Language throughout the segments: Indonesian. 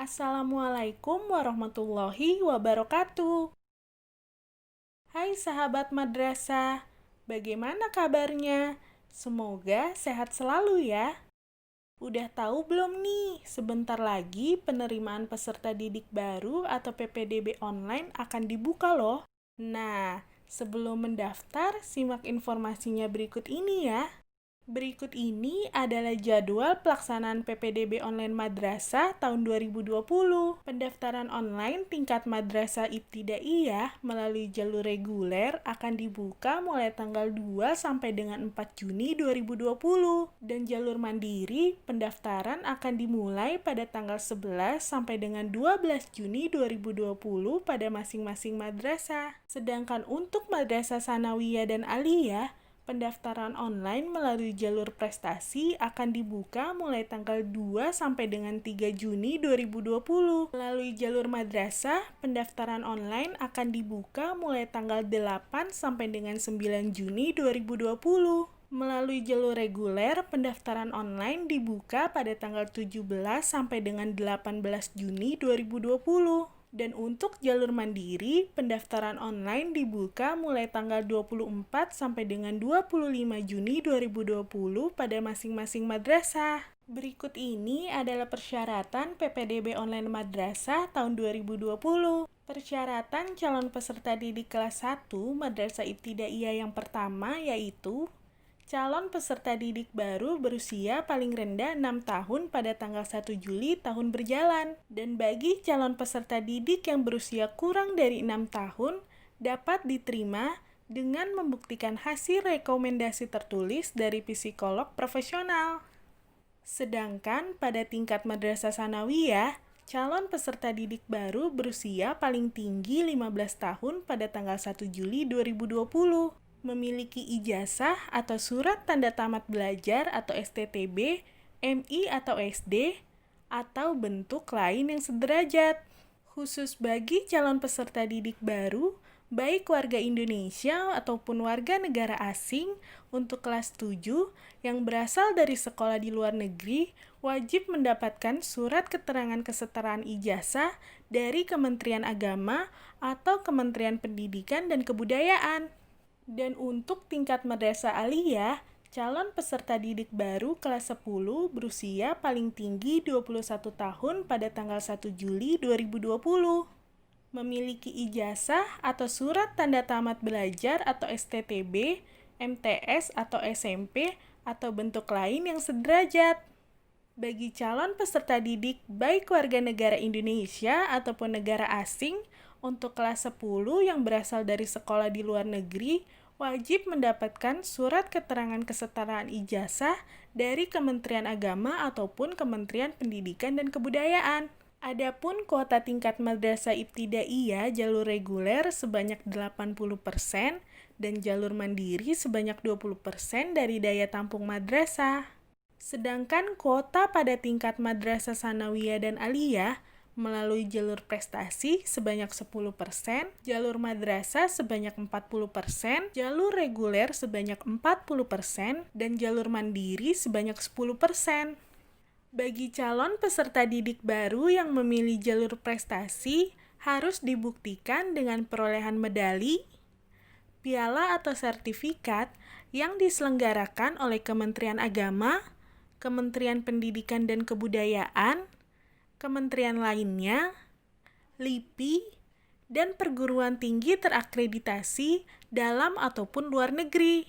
Assalamualaikum warahmatullahi wabarakatuh. Hai sahabat madrasah, bagaimana kabarnya? Semoga sehat selalu ya. Udah tahu belum nih, sebentar lagi penerimaan peserta didik baru atau PPDB online akan dibuka loh. Nah, sebelum mendaftar, simak informasinya berikut ini ya. Berikut ini adalah jadwal pelaksanaan PPDB online madrasah tahun 2020. Pendaftaran online tingkat madrasah ibtidaiyah melalui jalur reguler akan dibuka mulai tanggal 2 sampai dengan 4 Juni 2020. Dan jalur mandiri pendaftaran akan dimulai pada tanggal 11 sampai dengan 12 Juni 2020 pada masing-masing madrasah. Sedangkan untuk madrasah sanawiyah dan aliyah, pendaftaran online melalui jalur prestasi akan dibuka mulai tanggal 2 sampai dengan 3 Juni 2020. Melalui jalur madrasah, pendaftaran online akan dibuka mulai tanggal 8 sampai dengan 9 Juni 2020. Melalui jalur reguler, pendaftaran online dibuka pada tanggal 17 sampai dengan 18 Juni 2020. Dan untuk jalur mandiri, pendaftaran online dibuka mulai tanggal 24 sampai dengan 25 Juni 2020 pada masing-masing madrasah. Berikut ini adalah persyaratan PPDB online madrasah tahun 2020. Persyaratan calon peserta didik kelas 1 Madrasah Ibtidaiyah yang pertama yaitu calon peserta didik baru berusia paling rendah 6 tahun pada tanggal 1 Juli tahun berjalan. Dan bagi calon peserta didik yang berusia kurang dari 6 tahun, dapat diterima dengan membuktikan hasil rekomendasi tertulis dari psikolog profesional. Sedangkan pada tingkat madrasah sanawiyah, calon peserta didik baru berusia paling tinggi 15 tahun pada tanggal 1 Juli 2020. Memiliki ijazah atau surat tanda tamat belajar atau STTB, MI atau SD, atau bentuk lain yang sederajat. Khusus bagi calon peserta didik baru, baik warga Indonesia ataupun warga negara asing, untuk kelas 7 yang berasal dari sekolah di luar negeri, wajib mendapatkan surat keterangan kesetaraan ijazah dari Kementerian Agama atau Kementerian Pendidikan dan Kebudayaan. Dan untuk tingkat madrasah aliyah, calon peserta didik baru kelas 10 berusia paling tinggi 21 tahun pada tanggal 1 Juli 2020. Memiliki ijazah atau surat tanda tamat belajar atau STTB, MTS atau SMP, atau bentuk lain yang sederajat. Bagi calon peserta didik baik warga negara Indonesia ataupun negara asing, untuk kelas 10 yang berasal dari sekolah di luar negeri, wajib mendapatkan surat keterangan kesetaraan ijazah dari Kementerian Agama ataupun Kementerian Pendidikan dan Kebudayaan. Adapun kuota tingkat madrasah ibtidaiyah jalur reguler sebanyak 80% dan jalur mandiri sebanyak 20% dari daya tampung madrasah. Sedangkan kuota pada tingkat madrasah sanawiyah dan aliyah melalui jalur prestasi sebanyak 10%, jalur madrasah sebanyak 40%, jalur reguler sebanyak 40%, dan jalur mandiri sebanyak 10%. Bagi calon peserta didik baru yang memilih jalur prestasi, harus dibuktikan dengan perolehan medali, piala atau sertifikat yang diselenggarakan oleh Kementerian Agama, Kementerian Pendidikan dan Kebudayaan, kementerian lainnya, LIPI, dan perguruan tinggi terakreditasi dalam ataupun luar negeri.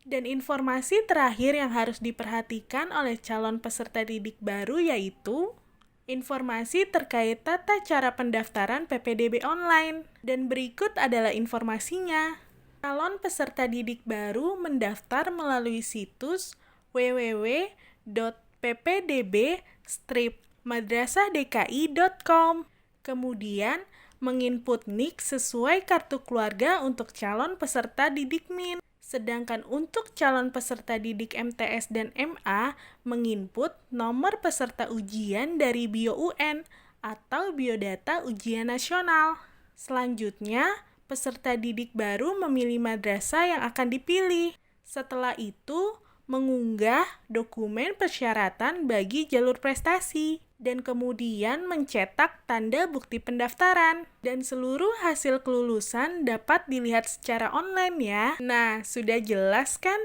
Dan informasi terakhir yang harus diperhatikan oleh calon peserta didik baru yaitu informasi terkait tata cara pendaftaran PPDB online. Dan berikut adalah informasinya. Calon peserta didik baru mendaftar melalui situs www.ppdb-madrasahdki.com. Kemudian, menginput NIK sesuai kartu keluarga untuk calon peserta didik MIN. Sedangkan untuk calon peserta didik MTS dan MA, menginput nomor peserta ujian dari BioUN atau Biodata Ujian Nasional. Selanjutnya, peserta didik baru memilih madrasah yang akan dipilih. Setelah itu, mengunggah dokumen persyaratan bagi jalur prestasi, dan kemudian mencetak tanda bukti pendaftaran. Dan seluruh hasil kelulusan dapat dilihat secara online ya. Nah, sudah jelas kan?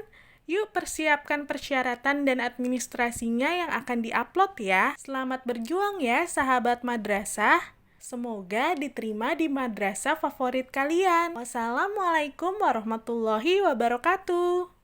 Yuk persiapkan persyaratan dan administrasinya yang akan diupload ya. Selamat berjuang ya sahabat madrasah. Semoga diterima di madrasah favorit kalian. Wassalamualaikum warahmatullahi wabarakatuh.